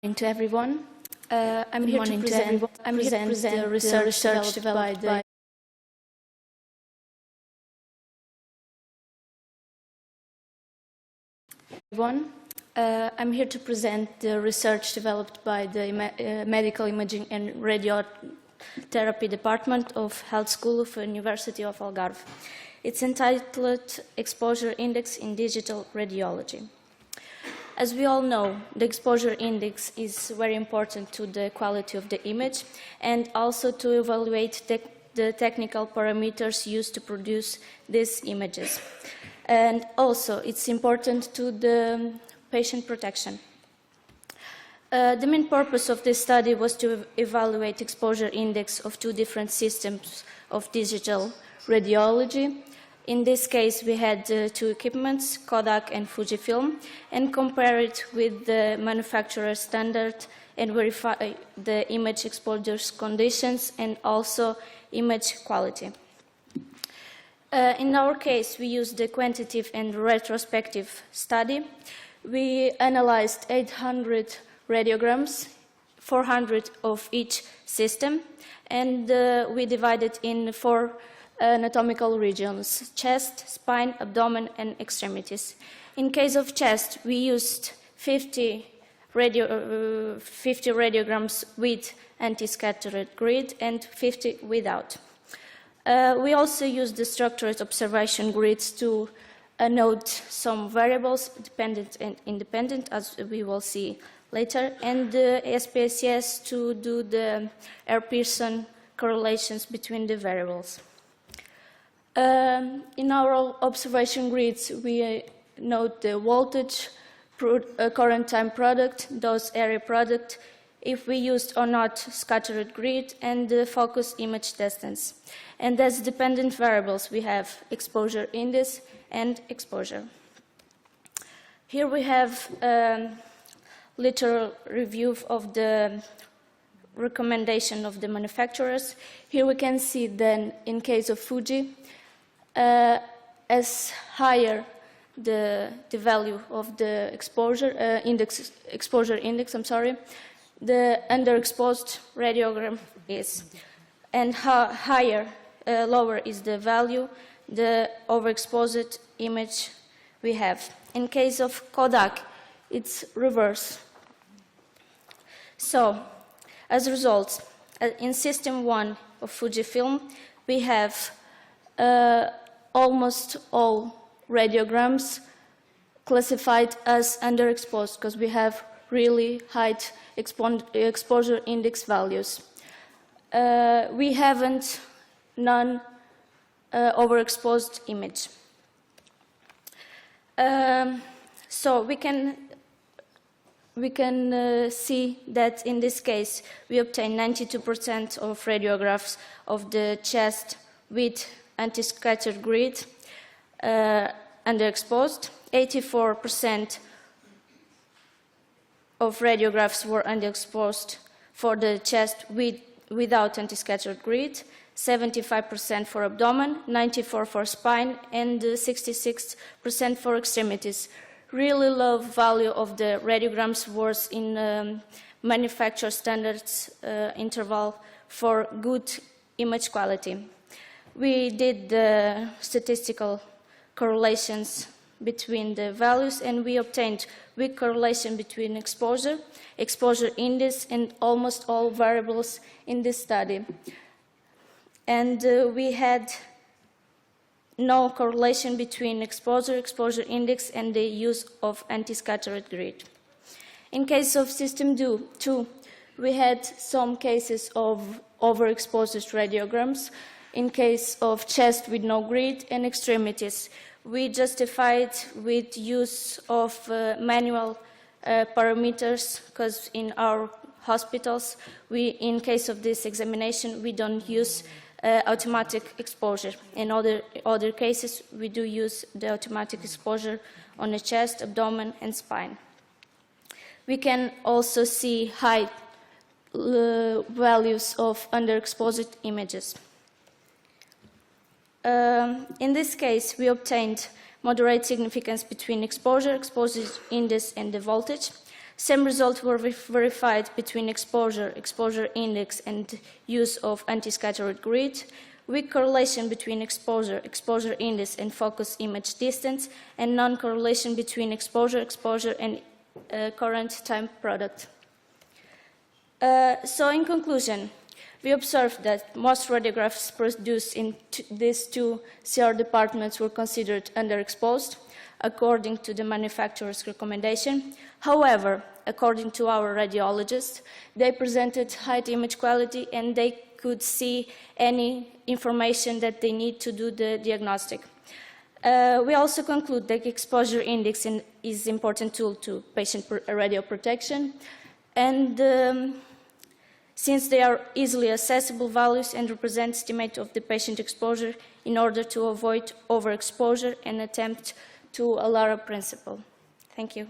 Good morning to everyone. I'm here to present the research developed by I'm here to present the research developed by the Medical Imaging and Radiotherapy Department of Health School of the University of Algarve. It's entitled Exposure Index in Digital Radiology. As we all know, the exposure index is very important to the quality of the image and also to evaluate the technical parameters used to produce these images. And also, it's important to the patient protection. The main purpose of this study was to evaluate exposure index of two different systems of digital radiology. In this case, we had two equipments, Kodak and Fujifilm, and compare it with the manufacturer standard and verify the image exposure conditions and also image quality. In our case, we used the quantitative and retrospective study. We analyzed 800 radiograms, 400 of each system, and we divided in 4 anatomical regions: chest, spine, abdomen, and extremities. In case of chest, we used 50 radiograms with anti-scattered grid and 50 without. We also used the structured observation grids to note some variables, dependent and independent, as we will see later, and the SPSS to do the Pearson correlations between the variables. In our observation grids, we note the voltage, current time product, dose area product, if we used or not scattered grid, and the focus image distance. And as dependent variables, we have exposure index and exposure. Here we have a literal review of the recommendation of the manufacturers. Here we can see that in case of Fuji, as higher the value of the exposure index, the underexposed radiogram is, and higher, lower is the value, the overexposed image we have. In case of Kodak, it's reverse. So, as a result, in system 1 of Fujifilm, we have almost all radiograms classified as underexposed because we have really high exposure index values. We haven't none overexposed image. So we can see that in this case we obtain 92% of radiographs of the chest with anti-scattered grid underexposed. 84% of radiographs were underexposed for the chest without anti-scattered grid, 75% for abdomen, 94% for spine, and 66% for extremities. Really low value of the radiograms was in manufacturer standards interval for good image quality. We did the statistical correlations between the values, and we obtained weak correlation between exposure, exposure index, and almost all variables in this study. And we had no correlation between exposure, exposure index, and the use of anti-scattered grid. In case of system 2, we had some cases of overexposed radiograms. In case of chest with no grid and extremities, we justified with use of manual parameters because in our hospitals, in case of this examination, we don't use automatic exposure. In other cases, we do use the automatic exposure on the chest, abdomen, and spine. We can also see high values of underexposed images. In this case, we obtained moderate significance between exposure, exposure index, and the voltage. Same results were verified between exposure, exposure index, and use of anti-scattered grid, weak correlation between exposure, exposure index, and focus image distance, and non-correlation between exposure, exposure, and current time product. So in conclusion, we observed that most radiographs produced in these two CR departments were considered underexposed, according to the manufacturer's recommendation. However, according to our radiologists, they presented high image quality and they could see any information that they need to do the diagnostic. We also conclude that exposure index is an important tool to patient radio protection, and since they are easily accessible values and represent estimate of the patient exposure in order to avoid overexposure and attempt to a LARA principle. Thank you.